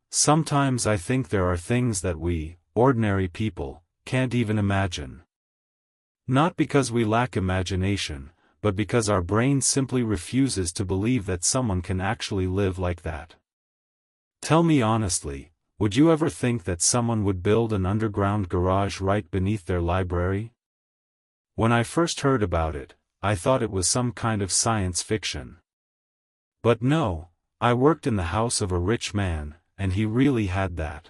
Sometimes I think there are things that we, ordinary people, can't even imagine. Not because we lack imagination, but because our brain simply refuses to believe that someone can actually live like that. Tell me honestly, would you ever think that someone would build an underground garage right beneath their library? When I first heard about it, I thought it was some kind of science fiction. But no, I worked in the house of a rich man, and he really had that.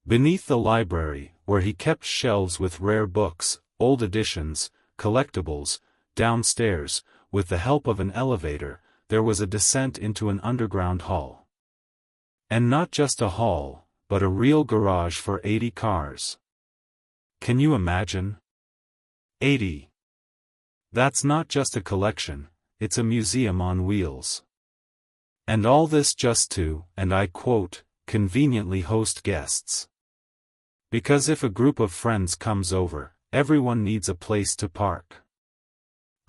Beneath the library, where he kept shelves with rare books, old editions, collectibles, downstairs, with the help of an elevator, there was a descent into an underground hall. And not just a hall, but a real garage for 80 cars. Can you imagine? 80. That's not just a collection, it's a museum on wheels. And all this just to, and I quote, conveniently host guests. Because if a group of friends comes over, everyone needs a place to park.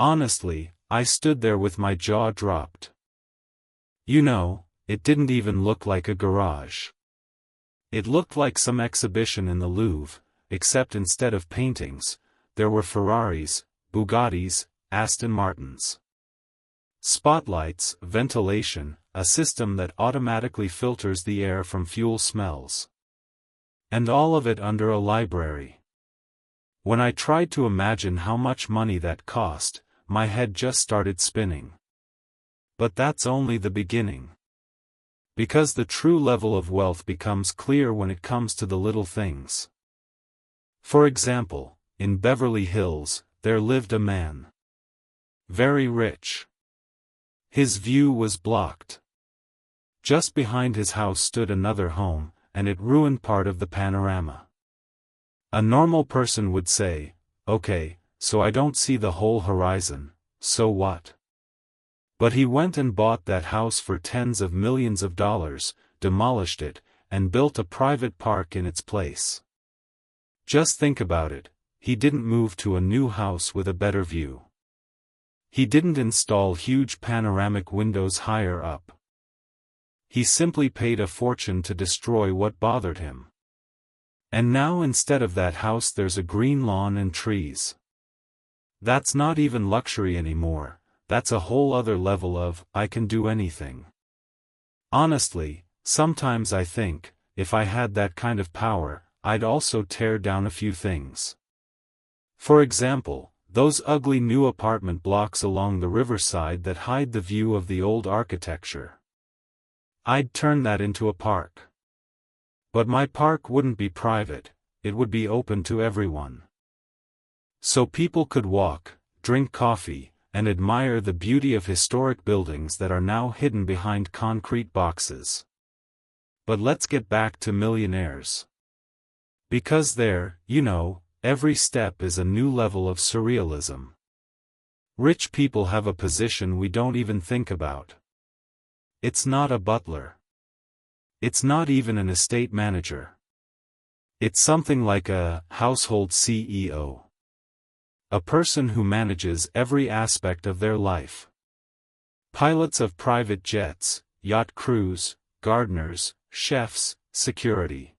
Honestly, I stood there with my jaw dropped. It didn't even look like a garage. It looked like some exhibition in the Louvre, except instead of paintings, there were Ferraris, Bugattis, Aston Martins. Spotlights, ventilation, a system that automatically filters the air from fuel smells. And all of it under a library. When I tried to imagine how much money that cost, my head just started spinning. But that's only the beginning. Because the true level of wealth becomes clear when it comes to the little things. For example, in Beverly Hills, there lived a man. Very rich. His view was blocked. Just behind his house stood another home, and it ruined part of the panorama. A normal person would say, okay, so I don't see the whole horizon, so what? But he went and bought that house for tens of millions of dollars, demolished it, and built a private park in its place. Just think about it, he didn't move to a new house with a better view. He didn't install huge panoramic windows higher up. He simply paid a fortune to destroy what bothered him. And now instead of that house there's a green lawn and trees. That's not even luxury anymore. That's a whole other level of, I can do anything. Honestly, sometimes I think, if I had that kind of power, I'd also tear down a few things. For example, those ugly new apartment blocks along the riverside that hide the view of the old architecture. I'd turn that into a park. But my park wouldn't be private, it would be open to everyone. So people could walk, drink coffee, and admire the beauty of historic buildings that are now hidden behind concrete boxes. But let's get back to millionaires. Because there, every step is a new level of surrealism. Rich people have a position we don't even think about. It's not a butler. It's not even an estate manager. It's something like a household CEO. A person who manages every aspect of their life. Pilots of private jets, yacht crews, gardeners, chefs, security.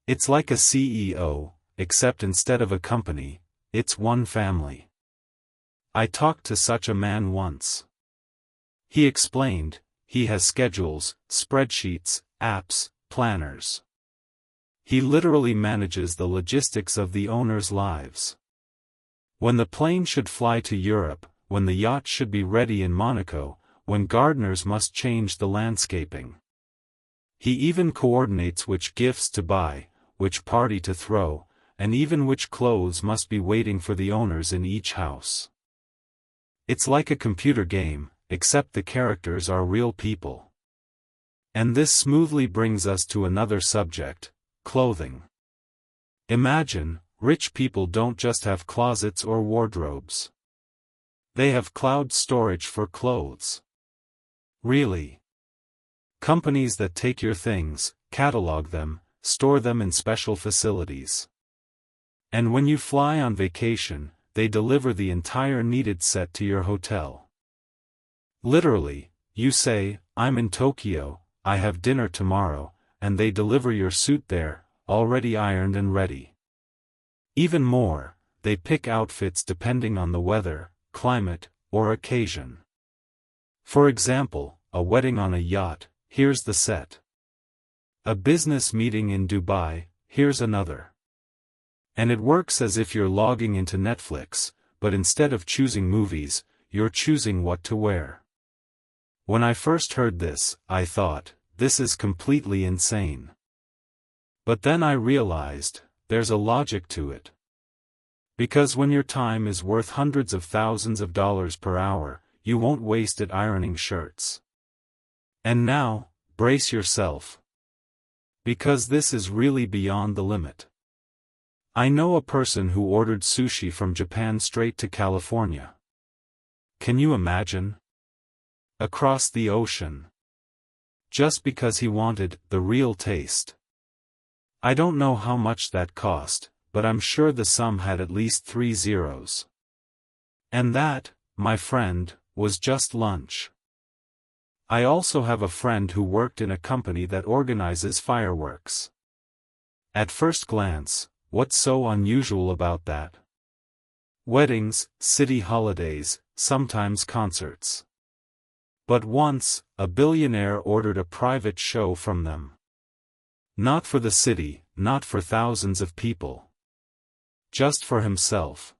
It's like a CEO, except instead of a company, it's one family. I talked to such a man once. He explained, he has schedules, spreadsheets, apps, planners. He literally manages the logistics of the owners' lives. When the plane should fly to Europe, when the yacht should be ready in Monaco, when gardeners must change the landscaping. He even coordinates which gifts to buy, which party to throw, and even which clothes must be waiting for the owners in each house. It's like a computer game, except the characters are real people. And this smoothly brings us to another subject, clothing. Imagine, rich people don't just have closets or wardrobes. They have cloud storage for clothes. Really. Companies that take your things, catalog them, store them in special facilities. And when you fly on vacation, they deliver the entire needed set to your hotel. Literally, you say, I'm in Tokyo, I have dinner tomorrow, and they deliver your suit there, already ironed and ready. Even more, they pick outfits depending on the weather, climate, or occasion. For example, a wedding on a yacht, here's the set. A business meeting in Dubai, here's another. And it works as if you're logging into Netflix, but instead of choosing movies, you're choosing what to wear. When I first heard this, I thought, this is completely insane. But then I realized, there's a logic to it. Because when your time is worth hundreds of thousands of dollars per hour, you won't waste it ironing shirts. And now, brace yourself. Because this is really beyond the limit. I know a person who ordered sushi from Japan straight to California. Can you imagine? Across the ocean. Just because he wanted the real taste. I don't know how much that cost, but I'm sure the sum had at least 3 zeros. And that, my friend, was just lunch. I also have a friend who worked in a company that organizes fireworks. At first glance, what's so unusual about that? Weddings, city holidays, sometimes concerts. But once, a billionaire ordered a private show from them. Not for the city, not for thousands of people. Just for himself.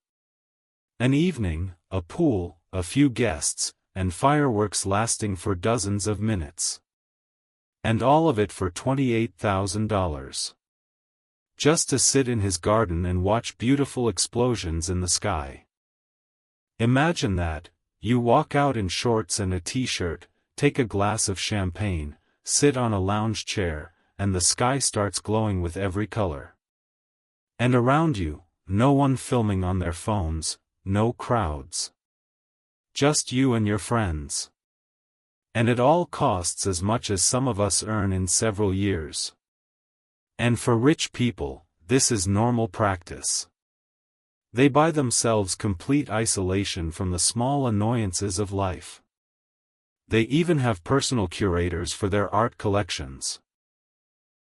An evening, a pool, a few guests, and fireworks lasting for dozens of minutes. And all of it for $28,000. Just to sit in his garden and watch beautiful explosions in the sky. Imagine that, you walk out in shorts and a t-shirt, take a glass of champagne, sit on a lounge chair, and the sky starts glowing with every color. And around you, no one filming on their phones, no crowds. Just you and your friends. And it all costs as much as some of us earn in several years. And for rich people, this is normal practice. They buy themselves complete isolation from the small annoyances of life. They even have personal curators for their art collections.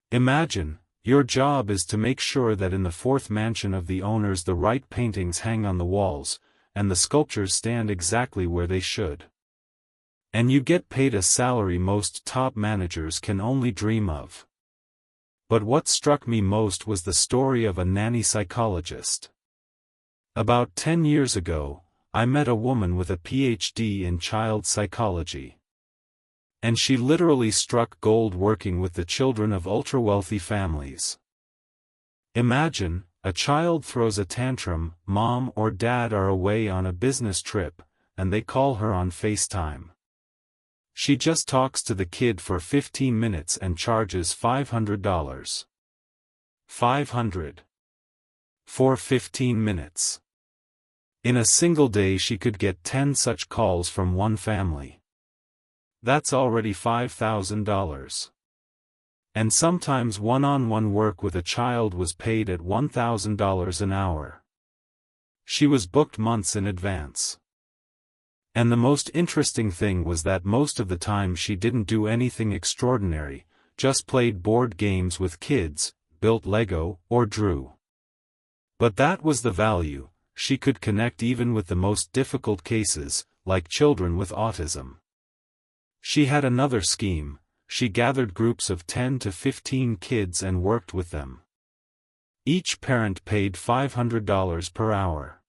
Imagine, your job is to make sure that in the fourth mansion of the owners the right paintings hang on the walls, and the sculptures stand exactly where they should. And you get paid a salary most top managers can only dream of. But what struck me most was the story of a nanny psychologist. About 10 years ago, I met a woman with a PhD in child psychology. And she literally struck gold working with the children of ultra-wealthy families. Imagine, a child throws a tantrum, mom or dad are away on a business trip, and they call her on FaceTime. She just talks to the kid for 15 minutes and charges $500. $500. For 15 minutes. In a single day she could get 10 such calls from one family. That's already $5,000. And sometimes one-on-one work with a child was paid at $1,000 an hour. She was booked months in advance. And the most interesting thing was that most of the time she didn't do anything extraordinary, just played board games with kids, built Lego, or drew. But that was the value, she could connect even with the most difficult cases, like children with autism. She had another scheme. She gathered groups of 10 to 15 kids and worked with them. Each parent paid $500 per hour.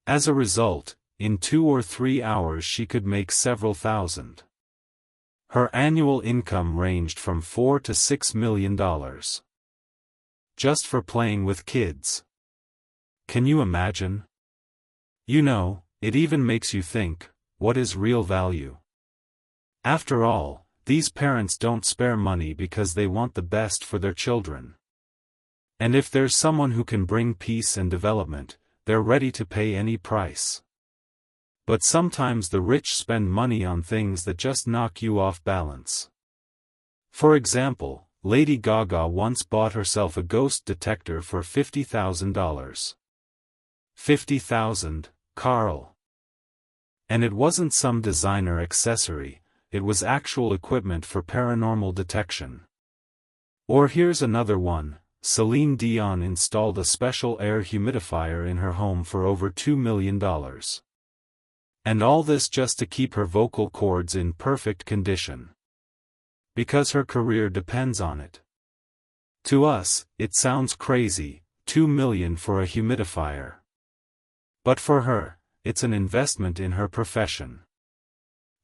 As a result, in 2 or 3 hours she could make several thousand. Her annual income ranged from $4 to $6 million. Just for playing with kids. Can you imagine? You know, it even makes you think, what is real value? After all, these parents don't spare money because they want the best for their children. And if there's someone who can bring peace and development, they're ready to pay any price. But sometimes the rich spend money on things that just knock you off balance. For example, Lady Gaga once bought herself a ghost detector for $50,000. $50,000, Carl. And it wasn't some designer accessory, it was actual equipment for paranormal detection. Or here's another one. Celine Dion installed a special air humidifier in her home for over $2 million. And all this just to keep her vocal cords in perfect condition. Because her career depends on it. To us, it sounds crazy, $2 million for a humidifier. But for her, it's an investment in her profession.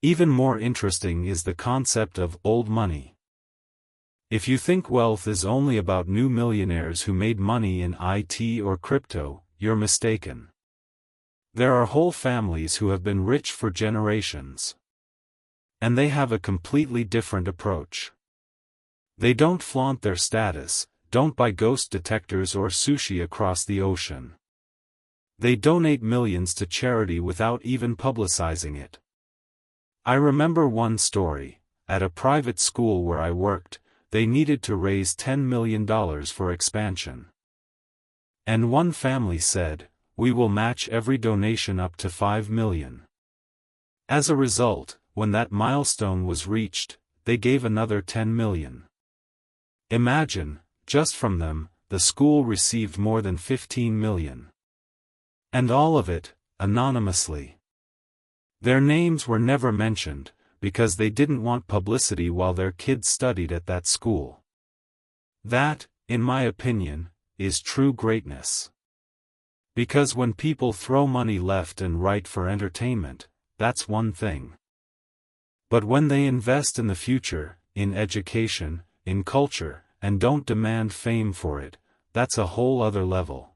Even more interesting is the concept of old money. If you think wealth is only about new millionaires who made money in IT or crypto, you're mistaken. There are whole families who have been rich for generations. And they have a completely different approach. They don't flaunt their status, don't buy ghost detectors or sushi across the ocean. They donate millions to charity without even publicizing it. I remember one story. At a private school where I worked, they needed to raise $10 million for expansion. And one family said, "We will match every donation up to $5 million." As a result, when that milestone was reached, they gave another $10 million. Imagine, just from them, the school received more than $15 million. And all of it, anonymously. Their names were never mentioned, because they didn't want publicity while their kids studied at that school. That, in my opinion, is true greatness. Because when people throw money left and right for entertainment, that's one thing. But when they invest in the future, in education, in culture, and don't demand fame for it, that's a whole other level.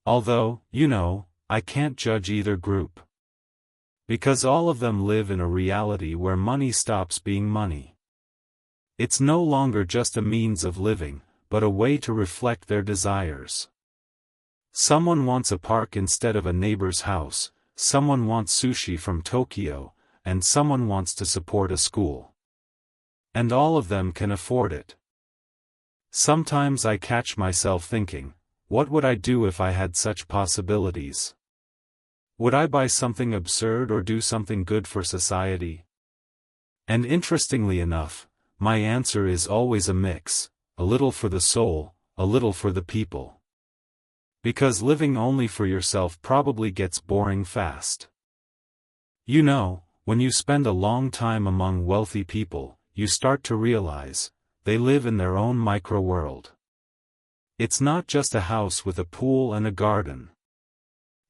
Although, I can't judge either group. Because all of them live in a reality where money stops being money. It's no longer just a means of living, but a way to reflect their desires. Someone wants a park instead of a neighbor's house, someone wants sushi from Tokyo, and someone wants to support a school. And all of them can afford it. Sometimes I catch myself thinking, what would I do if I had such possibilities? Would I buy something absurd or do something good for society? And interestingly enough, my answer is always a mix, a little for the soul, a little for the people. Because living only for yourself probably gets boring fast. When you spend a long time among wealthy people, you start to realize, they live in their own micro-world. It's not just a house with a pool and a garden.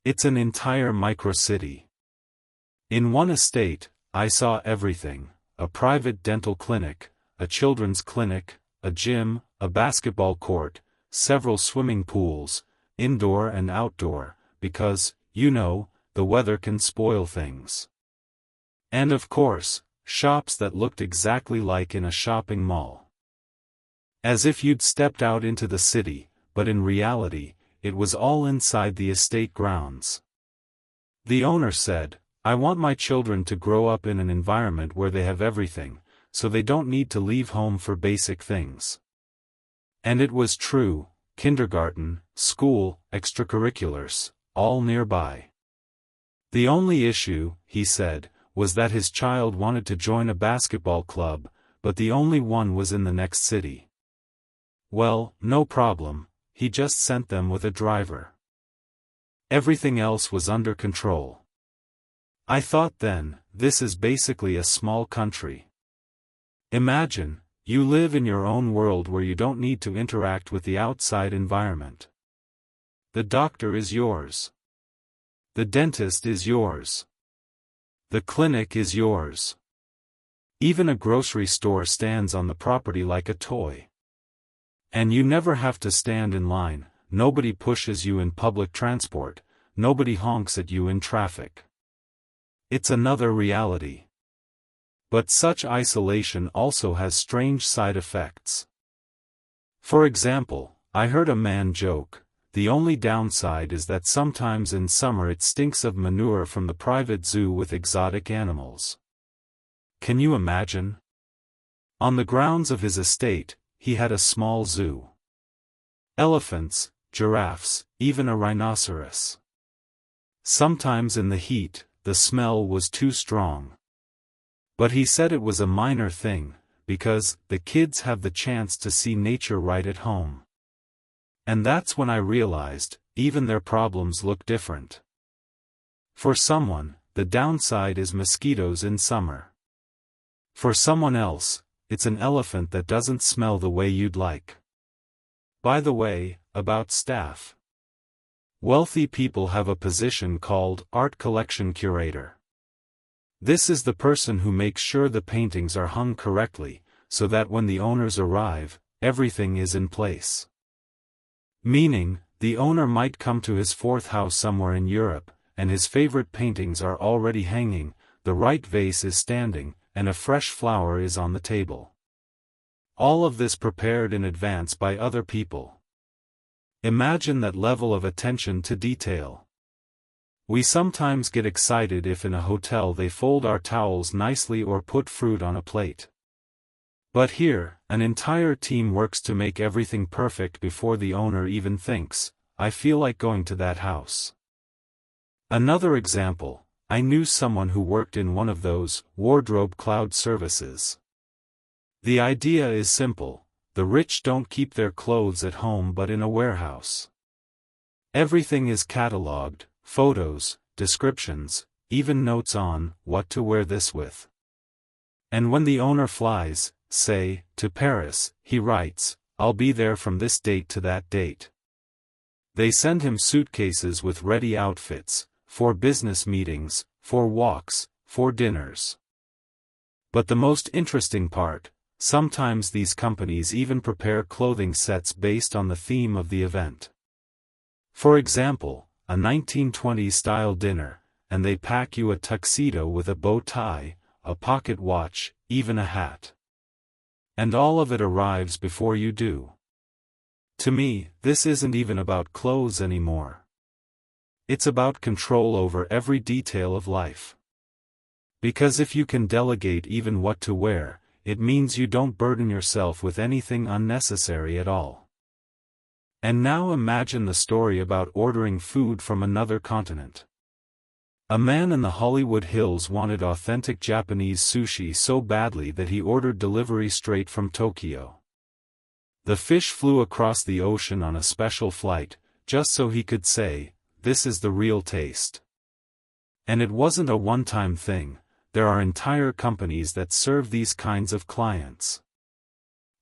It's an entire micro-city. In one estate, I saw everything: a private dental clinic, a children's clinic, a gym, a basketball court, several swimming pools, indoor and outdoor, because, the weather can spoil things. And of course, shops that looked exactly like in a shopping mall. As if you'd stepped out into the city, but in reality, it was all inside the estate grounds. The owner said, "I want my children to grow up in an environment where they have everything, so they don't need to leave home for basic things." And it was true: kindergarten, school, extracurriculars, all nearby. The only issue, he said, was that his child wanted to join a basketball club, but the only one was in the next city. Well, no problem. He just sent them with a driver. Everything else was under control. I thought then, this is basically a small country. Imagine, you live in your own world where you don't need to interact with the outside environment. The doctor is yours. The dentist is yours. The clinic is yours. Even a grocery store stands on the property like a toy. And you never have to stand in line, nobody pushes you in public transport, nobody honks at you in traffic. It's another reality. But such isolation also has strange side effects. For example, I heard a man joke, the only downside is that sometimes in summer it stinks of manure from the private zoo with exotic animals. Can you imagine? On the grounds of his estate, he had a small zoo. Elephants, giraffes, even a rhinoceros. Sometimes in the heat, the smell was too strong. But he said it was a minor thing, because the kids have the chance to see nature right at home. And that's when I realized, even their problems look different. For someone, the downside is mosquitoes in summer. For someone else, it's an elephant that doesn't smell the way you'd like. By the way, about staff. Wealthy people have a position called art collection curator. This is the person who makes sure the paintings are hung correctly, so that when the owners arrive, everything is in place. Meaning, the owner might come to his fourth house somewhere in Europe, and his favorite paintings are already hanging, the right vase is standing, and a fresh flower is on the table. All of this prepared in advance by other people. Imagine that level of attention to detail. We sometimes get excited if in a hotel they fold our towels nicely or put fruit on a plate. But here, an entire team works to make everything perfect before the owner even thinks, I feel like going to that house. Another example, I knew someone who worked in one of those wardrobe cloud services. The idea is simple, the rich don't keep their clothes at home but in a warehouse. Everything is catalogued, photos, descriptions, even notes on what to wear this with. And when the owner flies, say, to Paris, he writes, I'll be there from this date to that date. They send him suitcases with ready outfits, for business meetings, for walks, for dinners. But the most interesting part, sometimes these companies even prepare clothing sets based on the theme of the event. For example, a 1920s-style dinner, and they pack you a tuxedo with a bow tie, a pocket watch, even a hat. And all of it arrives before you do. To me, this isn't even about clothes anymore. It's about control over every detail of life. Because if you can delegate even what to wear, it means you don't burden yourself with anything unnecessary at all. And now imagine the story about ordering food from another continent. A man in the Hollywood Hills wanted authentic Japanese sushi so badly that he ordered delivery straight from Tokyo. The fish flew across the ocean on a special flight, just so he could say, this is the real taste. And it wasn't a one-time thing, there are entire companies that serve these kinds of clients.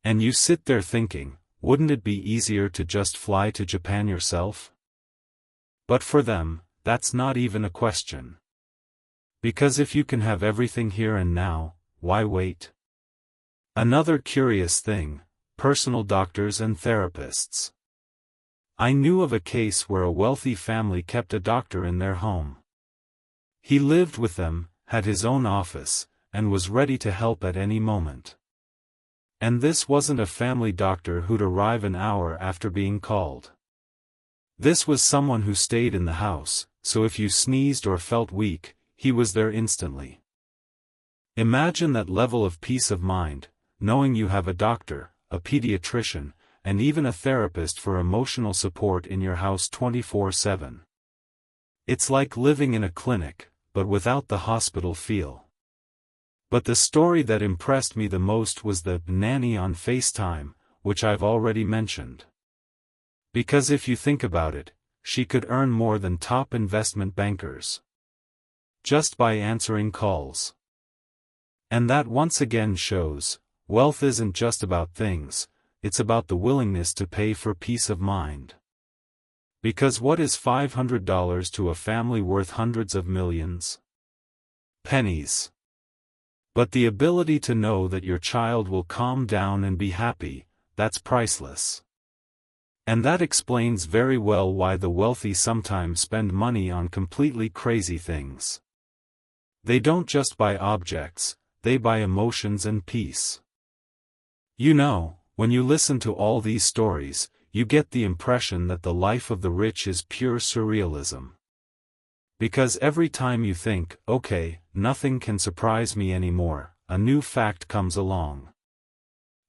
And you sit there thinking, wouldn't it be easier to just fly to Japan yourself? But for them, that's not even a question. Because if you can have everything here and now, why wait? Another curious thing, personal doctors and therapists. I knew of a case where a wealthy family kept a doctor in their home. He lived with them, had his own office, and was ready to help at any moment. And this wasn't a family doctor who'd arrive an hour after being called. This was someone who stayed in the house, so if you sneezed or felt weak, he was there instantly. Imagine that level of peace of mind, knowing you have a doctor, a pediatrician, and even a therapist for emotional support in your house 24/7. It's like living in a clinic, but without the hospital feel. But the story that impressed me the most was the nanny on FaceTime, which I've already mentioned. Because if you think about it, she could earn more than top investment bankers. Just by answering calls. And that once again shows, wealth isn't just about things, it's about the willingness to pay for peace of mind. Because what is $500 to a family worth hundreds of millions? Pennies. But the ability to know that your child will calm down and be happy, that's priceless. And that explains very well why the wealthy sometimes spend money on completely crazy things. They don't just buy objects, they buy emotions and peace. You know, when you listen to all these stories, you get the impression that the life of the rich is pure surrealism. Because every time you think, okay, nothing can surprise me anymore, a new fact comes along.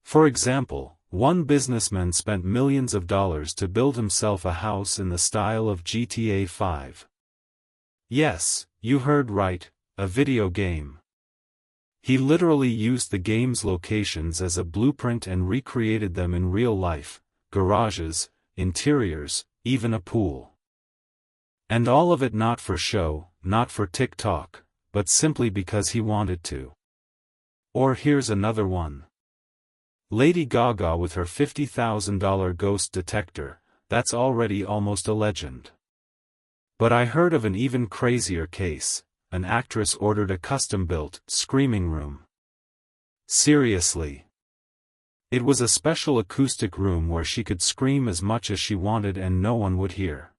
For example, one businessman spent millions of dollars to build himself a house in the style of GTA 5. Yes, you heard right, a video game. He literally used the game's locations as a blueprint and recreated them in real life, garages, interiors, even a pool. And all of it not for show, not for TikTok, but simply because he wanted to. Or here's another one. Lady Gaga with her $50,000 ghost detector, that's already almost a legend. But I heard of an even crazier case. An actress ordered a custom-built, screaming room. Seriously. It was a special acoustic room where she could scream as much as she wanted and no one would hear.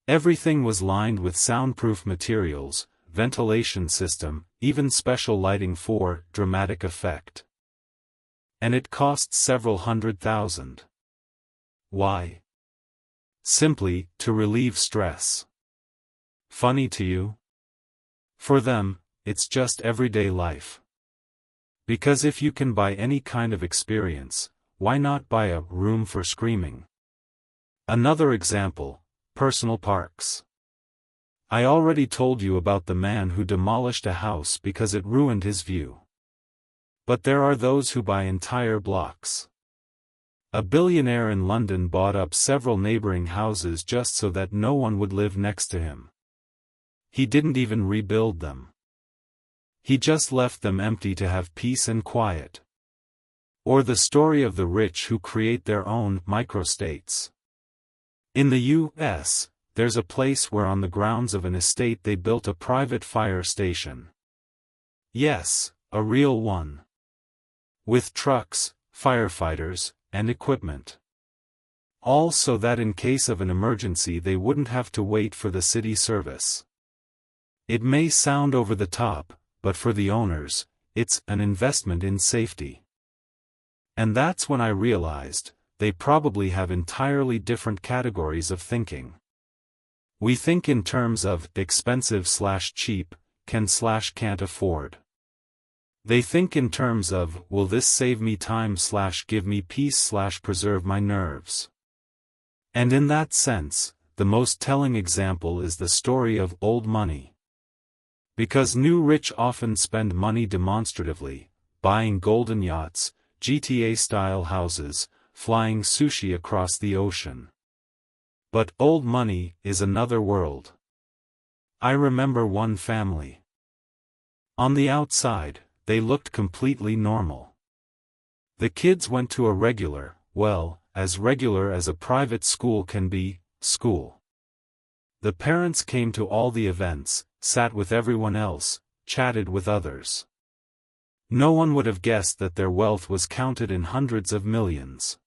Everything was lined with soundproof materials, ventilation system, even special lighting for dramatic effect. And it cost several $100,000. Why? Simply, to relieve stress. Funny to you? For them, it's just everyday life. Because if you can buy any kind of experience, why not buy a room for screaming? Another example, personal parks. I already told you about the man who demolished a house because it ruined his view. But there are those who buy entire blocks. A billionaire in London bought up several neighboring houses just so that no one would live next to him. He didn't even rebuild them. He just left them empty to have peace and quiet. Or the story of the rich who create their own microstates. In the U.S., there's a place where on the grounds of an estate they built a private fire station. Yes, a real one. With trucks, firefighters, and equipment. All so that in case of an emergency they wouldn't have to wait for the city service. It may sound over the top, but for the owners, it's an investment in safety. And that's when I realized, they probably have entirely different categories of thinking. We think in terms of expensive/cheap, can/can't afford. They think in terms of, will this save me time/give me peace/preserve my nerves. And in that sense, the most telling example is the story of old money. Because new rich often spend money demonstratively, buying golden yachts, GTA-style houses, flying sushi across the ocean. But old money is another world. I remember one family. On the outside, they looked completely normal. The kids went to a regular, well, as regular as a private school can be, school. The parents came to all the events, sat with everyone else, chatted with others. No one would have guessed that their wealth was counted in hundreds of millions.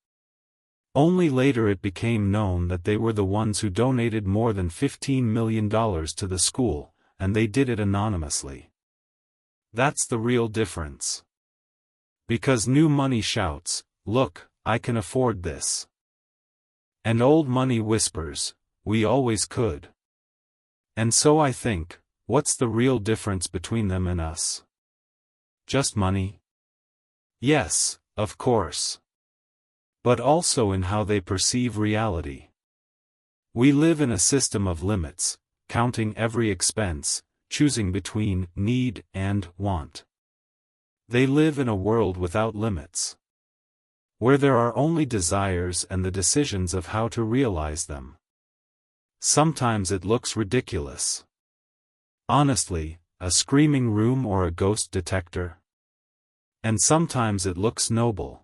Only later it became known that they were the ones who donated more than $15 million to the school, and they did it anonymously. That's the real difference. Because new money shouts, "Look, I can afford this." And old money whispers, "We always could." And so I think, what's the real difference between them and us? Just money? Yes, of course. But also in how they perceive reality. We live in a system of limits, counting every expense, choosing between need and want. They live in a world without limits. Where there are only desires and the decisions of how to realize them. Sometimes it looks ridiculous. Honestly, a screaming room or a ghost detector? And sometimes it looks noble.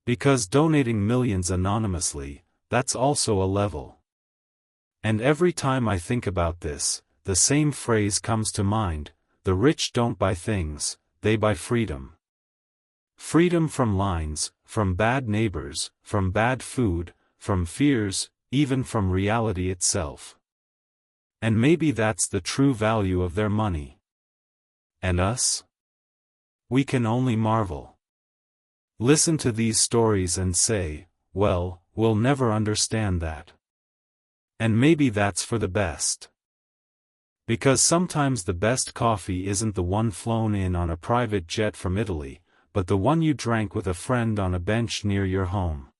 Because donating millions anonymously, that's also a level. And every time I think about this, the same phrase comes to mind: the rich don't buy things, they buy freedom. Freedom from lines, from bad neighbors, from bad food, from fears, even from reality itself. And maybe that's the true value of their money. And us? We can only marvel. Listen to these stories and say, well, we'll never understand that. And maybe that's for the best. Because sometimes the best coffee isn't the one flown in on a private jet from Italy, but the one you drank with a friend on a bench near your home.